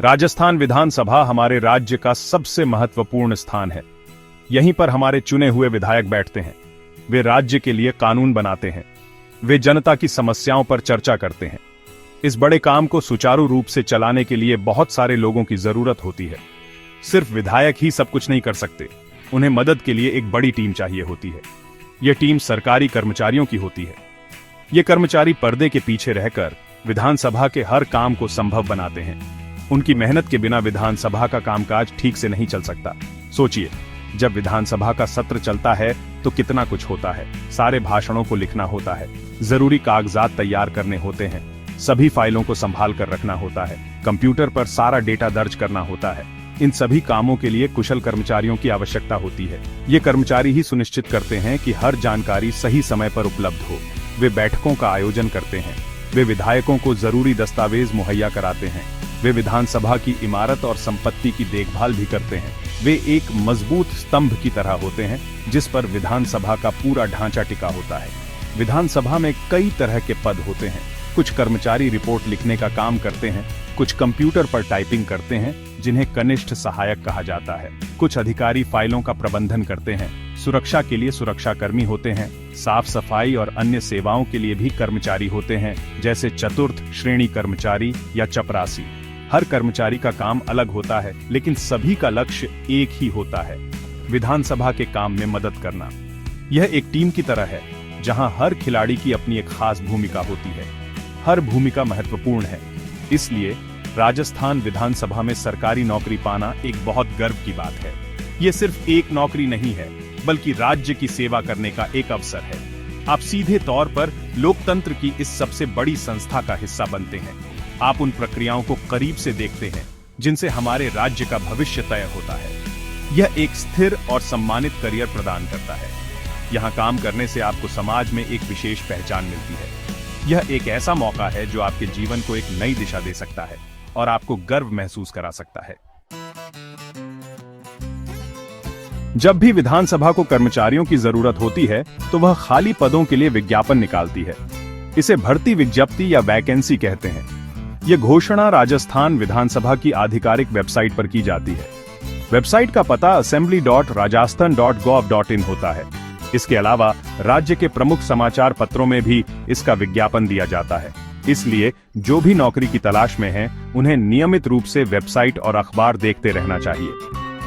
राजस्थान विधानसभा हमारे राज्य का सबसे महत्वपूर्ण स्थान है। यहीं पर हमारे चुने हुए विधायक बैठते हैं। वे राज्य के लिए कानून बनाते हैं। वे जनता की समस्याओं पर चर्चा करते हैं। इस बड़े काम को सुचारू रूप से चलाने के लिए बहुत सारे लोगों की जरूरत होती है। सिर्फ विधायक ही सब कुछ नहीं कर सकते, उन्हें मदद के लिए एक बड़ी टीम चाहिए होती है। यह टीम सरकारी कर्मचारियों की होती है। ये कर्मचारी पर्दे के पीछे रहकर विधानसभा के हर काम को संभव बनाते हैं। उनकी मेहनत के बिना विधानसभा का कामकाज ठीक से नहीं चल सकता। सोचिए, जब विधानसभा का सत्र चलता है तो कितना कुछ होता है। सारे भाषणों को लिखना होता है, जरूरी कागजात तैयार करने होते हैं, सभी फाइलों को संभाल कर रखना होता है, कंप्यूटर पर सारा डेटा दर्ज करना होता है। इन सभी कामों के लिए कुशल कर्मचारियों की आवश्यकता होती है। ये कर्मचारी ही सुनिश्चित करते हैं कि हर जानकारी सही समय पर उपलब्ध हो। वे बैठकों का आयोजन करते हैं। वे विधायकों को जरूरी दस्तावेज मुहैया कराते हैं। वे विधानसभा की इमारत और संपत्ति की देखभाल भी करते हैं। वे एक मजबूत स्तंभ की तरह होते हैं जिस पर विधानसभा का पूरा ढांचा टिका होता है। विधानसभा में कई तरह के पद होते हैं। कुछ कर्मचारी रिपोर्ट लिखने का काम करते हैं, कुछ कंप्यूटर पर टाइपिंग करते हैं जिन्हें कनिष्ठ सहायक कहा जाता है। कुछ अधिकारी फाइलों का प्रबंधन करते हैं। सुरक्षा के लिए सुरक्षाकर्मी होते हैं। साफ सफाई और अन्य सेवाओं के लिए भी कर्मचारी होते हैं, जैसे चतुर्थ श्रेणी कर्मचारी या चपरासी। हर कर्मचारी का काम अलग होता है, लेकिन सभी का लक्ष्य एक ही होता है, विधानसभा के काम में मदद करना। यह एक टीम की तरह है, जहां हर खिलाड़ी की अपनी एक खास भूमिका होती है। हर भूमिका महत्वपूर्ण है। इसलिए राजस्थान विधानसभा में सरकारी नौकरी पाना एक बहुत गर्व की बात है। यह सिर्फ एक नौकरी नहीं है, बल्कि राज्य की सेवा करने का एक अवसर है। आप सीधे तौर पर लोकतंत्र की इस सबसे बड़ी संस्था का हिस्सा बनते हैं। आप उन प्रक्रियाओं को करीब से देखते हैं जिनसे हमारे राज्य का भविष्य तय होता है। यह एक स्थिर और सम्मानित करियर प्रदान करता है। यहाँ काम करने से आपको समाज में एक विशेष पहचान मिलती है। यह एक ऐसा मौका है जो आपके जीवन को एक नई दिशा दे सकता है और आपको गर्व महसूस करा सकता है। जब भी विधानसभा को कर्मचारियों की जरूरत होती है तो वह खाली पदों के लिए विज्ञापन निकालती है। इसे भर्ती विज्ञप्ति या वैकेंसी कहते हैं। यह घोषणा राजस्थान विधानसभा की आधिकारिक वेबसाइट पर की जाती है। वेबसाइट का पता assembly.rajasthan.gov.in होता है। इसके अलावा राज्य के प्रमुख समाचार पत्रों में भी इसका विज्ञापन दिया जाता है। इसलिए जो भी नौकरी की तलाश में हैं, उन्हें नियमित रूप से वेबसाइट और अखबार देखते रहना चाहिए।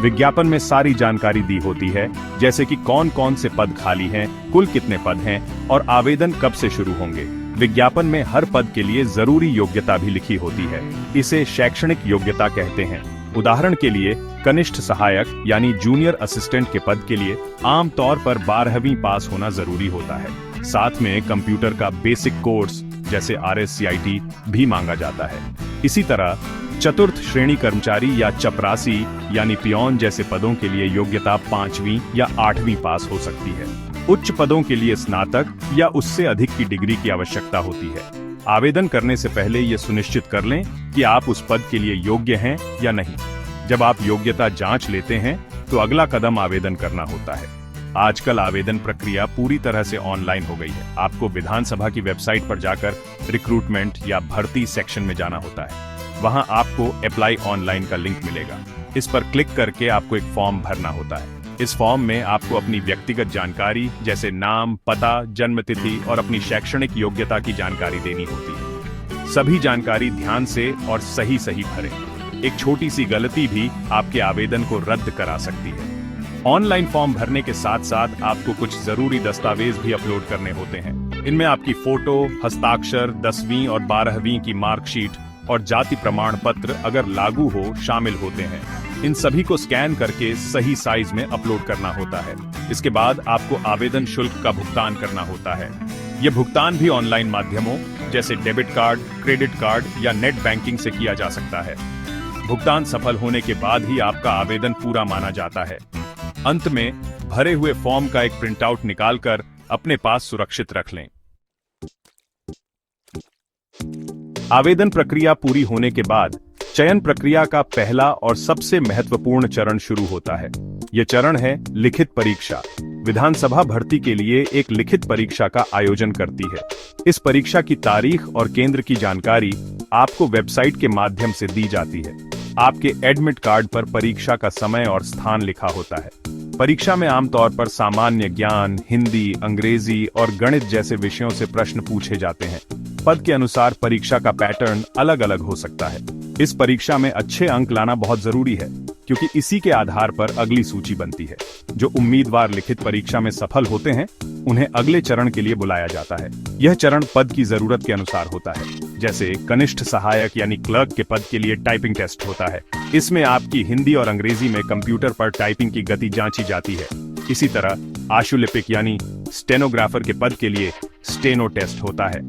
विज्ञापन में सारी जानकारी दी होती है, जैसे कि कौन कौन से पद खाली हैं, कुल कितने पद हैं और आवेदन कब से शुरू होंगे। विज्ञापन में हर पद के लिए जरूरी योग्यता भी लिखी होती है। इसे शैक्षणिक योग्यता कहते हैं। उदाहरण के लिए कनिष्ठ सहायक यानी जूनियर असिस्टेंट के पद के लिए आमतौर पर 12वीं पास होना जरूरी होता है। साथ में कंप्यूटर का बेसिक कोर्स जैसे RSCIT भी मांगा जाता है। इसी तरह चतुर्थ श्रेणी कर्मचारी या चपरासी यानी पियोन जैसे पदों के लिए योग्यता 5वीं या 8वीं पास हो सकती है। उच्च पदों के लिए स्नातक या उससे अधिक की डिग्री की आवश्यकता होती है। आवेदन करने से पहले यह सुनिश्चित कर लें कि आप उस पद के लिए योग्य हैं या नहीं। जब आप योग्यता जांच लेते हैं तो अगला कदम आवेदन करना होता है। आजकल आवेदन प्रक्रिया पूरी तरह से ऑनलाइन हो गई है। आपको विधानसभा की वेबसाइट पर जाकर रिक्रूटमेंट या भर्ती सेक्शन में जाना होता है। वहां आपको अप्लाई ऑनलाइन का लिंक मिलेगा। इस पर क्लिक करके आपको एक फॉर्म भरना होता है। इस फॉर्म में आपको अपनी व्यक्तिगत जानकारी जैसे नाम, पता, जन्मतिथि और अपनी शैक्षणिक योग्यता की जानकारी देनी होती है। सभी जानकारी ध्यान से और सही भरें। एक छोटी सी गलती भी आपके आवेदन को रद्द करा सकती है। ऑनलाइन फॉर्म भरने के साथ साथ आपको कुछ जरूरी दस्तावेज भी अपलोड करने होते हैं। इनमें आपकी फोटो, हस्ताक्षर, 10वीं और 12वीं की मार्कशीट और जाति प्रमाण पत्र अगर लागू हो शामिल होते हैं। इन सभी को स्कैन करके सही साइज में अपलोड करना होता है। इसके बाद आपको आवेदन शुल्क का भुगतान करना होता है। यह भुगतान भी ऑनलाइन माध्यमों जैसे डेबिट कार्ड, क्रेडिट कार्ड या नेट बैंकिंग से किया जा सकता है। भुगतान सफल होने के बाद ही आपका आवेदन पूरा माना जाता है। अंत में भरे हुए फॉर्म का एक प्रिंटआउट निकालकर अपने पास सुरक्षित रख लें। आवेदन प्रक्रिया पूरी होने के बाद चयन प्रक्रिया का पहला और सबसे महत्वपूर्ण चरण शुरू होता है। यह चरण है लिखित परीक्षा। विधानसभा भर्ती के लिए एक लिखित परीक्षा का आयोजन करती है। इस परीक्षा की तारीख और केंद्र की जानकारी आपको वेबसाइट के माध्यम से दी जाती है। आपके एडमिट कार्ड पर परीक्षा का समय और स्थान लिखा होता है। परीक्षा में आमतौर पर सामान्य ज्ञान, हिंदी, अंग्रेजी और गणित जैसे विषयों से प्रश्न पूछे जाते हैं। पद के अनुसार परीक्षा का पैटर्न अलग अलग हो सकता है। इस परीक्षा में अच्छे अंक लाना बहुत जरूरी है, क्योंकि इसी के आधार पर अगली सूची बनती है। जो उम्मीदवार लिखित परीक्षा में सफल होते हैं, उन्हें अगले चरण के लिए बुलाया जाता है। यह चरण पद की जरूरत के अनुसार होता है। जैसे कनिष्ठ सहायक यानी क्लर्क के पद के लिए टाइपिंग टेस्ट होता है। इसमें आपकी हिंदी और अंग्रेजी में कंप्यूटर पर टाइपिंग की गति जांची जाती है। इसी तरह आशुलिपिक यानी स्टेनोग्राफर के पद के लिए स्टेनो टेस्ट होता है।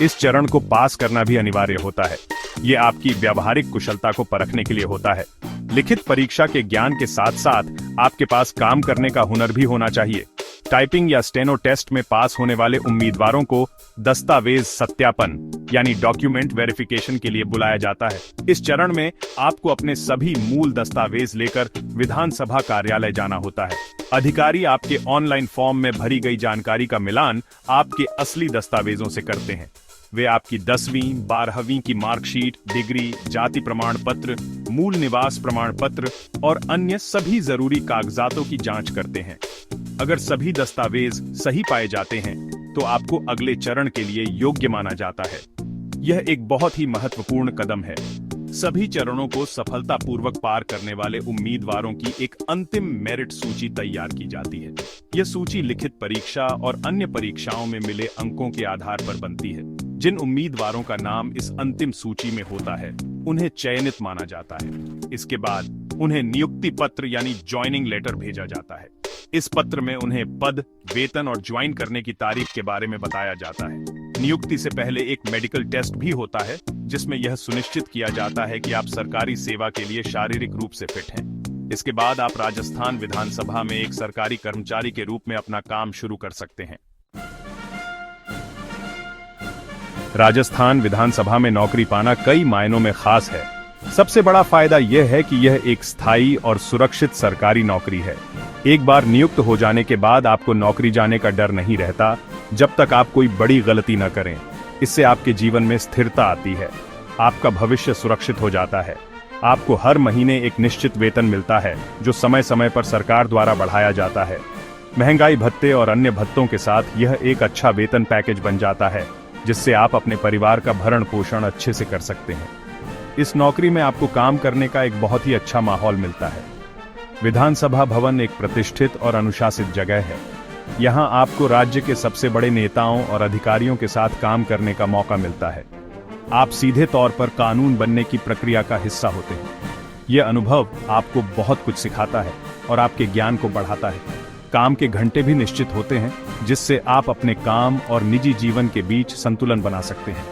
इस चरण को पास करना भी अनिवार्य होता है। ये आपकी व्यावहारिक कुशलता को परखने के लिए होता है। लिखित परीक्षा के ज्ञान के साथ साथ आपके पास काम करने का हुनर भी होना चाहिए। टाइपिंग या स्टेनो टेस्ट में पास होने वाले उम्मीदवारों को दस्तावेज सत्यापन यानी डॉक्यूमेंट वेरिफिकेशन के लिए बुलाया जाता है। इस चरण में आपको अपने सभी मूल दस्तावेज लेकर विधानसभा कार्यालय जाना होता है। अधिकारी आपके ऑनलाइन फॉर्म में भरी गई जानकारी का मिलान आपके असली दस्तावेजों से करते हैं। वे आपकी 10वीं, 12वीं की मार्कशीट, डिग्री, जाति प्रमाण पत्र, मूल निवास प्रमाण पत्र और अन्य सभी जरूरी कागजातों की जांच करते हैं। अगर सभी दस्तावेज सही पाए जाते हैं, तो आपको अगले चरण के लिए योग्य माना जाता है। यह एक बहुत ही महत्वपूर्ण कदम है। सभी चरणों को सफलतापूर्वक पार करने वाले उम्मीदवारों की एक अंतिम मेरिट सूची तैयार की जाती है। यह सूची लिखित परीक्षा और अन्य परीक्षाओं में मिले अंकों के आधार पर बनती है। जिन उम्मीदवारों का नाम इस अंतिम सूची में होता है, उन्हें चयनित माना जाता है। इसके बाद उन्हें नियुक्ति पत्र यानी ज्वाइनिंग लेटर भेजा जाता है। इस पत्र में उन्हें पद, वेतन और ज्वाइन करने की तारीख के बारे में बताया जाता है। नियुक्ति से पहले एक मेडिकल टेस्ट भी होता है, जिसमें यह सुनिश्चित किया जाता है कि आप सरकारी सेवा के लिए शारीरिक रूप से फिट हैं। इसके बाद आप राजस्थान विधानसभा में एक सरकारी कर्मचारी के रूप में अपना काम शुरू कर सकते हैं। राजस्थान विधानसभा में नौकरी पाना कई मायनों में खास है। सबसे बड़ा फायदा यह है कि यह एक स्थायी और सुरक्षित सरकारी नौकरी है। एक बार नियुक्त हो जाने के बाद आपको नौकरी जाने का डर नहीं रहता, जब तक आप कोई बड़ी गलती न करें। इससे आपके जीवन में स्थिरता आती है। आपका भविष्य सुरक्षित हो जाता है। आपको हर महीने एक निश्चित वेतन मिलता है, जो समय समय पर सरकार द्वारा बढ़ाया जाता है। महंगाई भत्ते और अन्य भत्तों के साथ यह एक अच्छा वेतन पैकेज बन जाता है, जिससे आप अपने परिवार का भरण पोषण अच्छे से कर सकते हैं। इस नौकरी में आपको काम करने का एक बहुत ही अच्छा माहौल मिलता है। विधानसभा भवन एक प्रतिष्ठित और अनुशासित जगह है। यहाँ आपको राज्य के सबसे बड़े नेताओं और अधिकारियों के साथ काम करने का मौका मिलता है। आप सीधे तौर पर कानून बनने की प्रक्रिया का हिस्सा होते हैं। यह अनुभव आपको बहुत कुछ सिखाता है और आपके ज्ञान को बढ़ाता है। काम के घंटे भी निश्चित होते हैं, जिससे आप अपने काम और निजी जीवन के बीच संतुलन बना सकते हैं।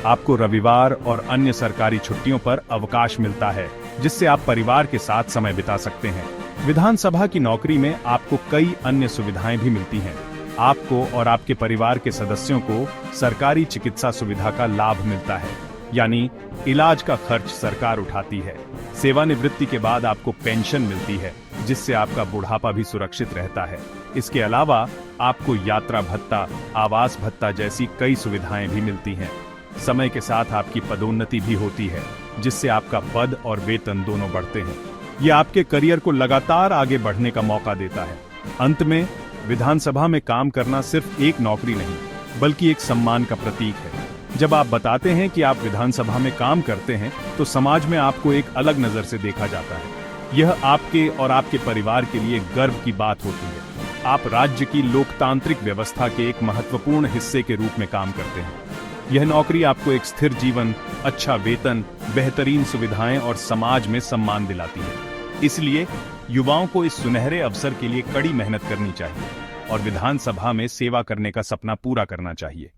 आपको रविवार और अन्य सरकारी छुट्टियों पर अवकाश मिलता है, जिससे आप परिवार के साथ समय बिता सकते हैं। विधानसभा की नौकरी में आपको कई अन्य सुविधाएं भी मिलती हैं। आपको और आपके परिवार के सदस्यों को सरकारी चिकित्सा सुविधा का लाभ मिलता है, यानी इलाज का खर्च सरकार उठाती है। सेवानिवृत्ति के बाद आपको पेंशन मिलती है, जिससे आपका बुढ़ापा भी सुरक्षित रहता है। इसके अलावा आपको यात्रा भत्ता, आवास भत्ता जैसी कई सुविधाएं भी मिलती हैं। समय के साथ आपकी पदोन्नति भी होती है, जिससे आपका पद और वेतन दोनों बढ़ते हैं। यह आपके करियर को लगातार आगे बढ़ने का मौका देता है। अंत में विधानसभा में काम करना सिर्फ एक नौकरी नहीं, बल्कि एक सम्मान का प्रतीक है। जब आप बताते हैं कि आप विधानसभा में काम करते हैं, तो समाज में आपको एक अलग नजर से देखा जाता है। यह आपके और आपके परिवार के लिए गर्व की बात होती है। आप राज्य की लोकतांत्रिक व्यवस्था के एक महत्वपूर्ण हिस्से के रूप में काम करते हैं। यह नौकरी आपको एक स्थिर जीवन, अच्छा वेतन, बेहतरीन सुविधाएं और समाज में सम्मान दिलाती है। इसलिए युवाओं को इस सुनहरे अवसर के लिए कड़ी मेहनत करनी चाहिए और विधानसभा में सेवा करने का सपना पूरा करना चाहिए।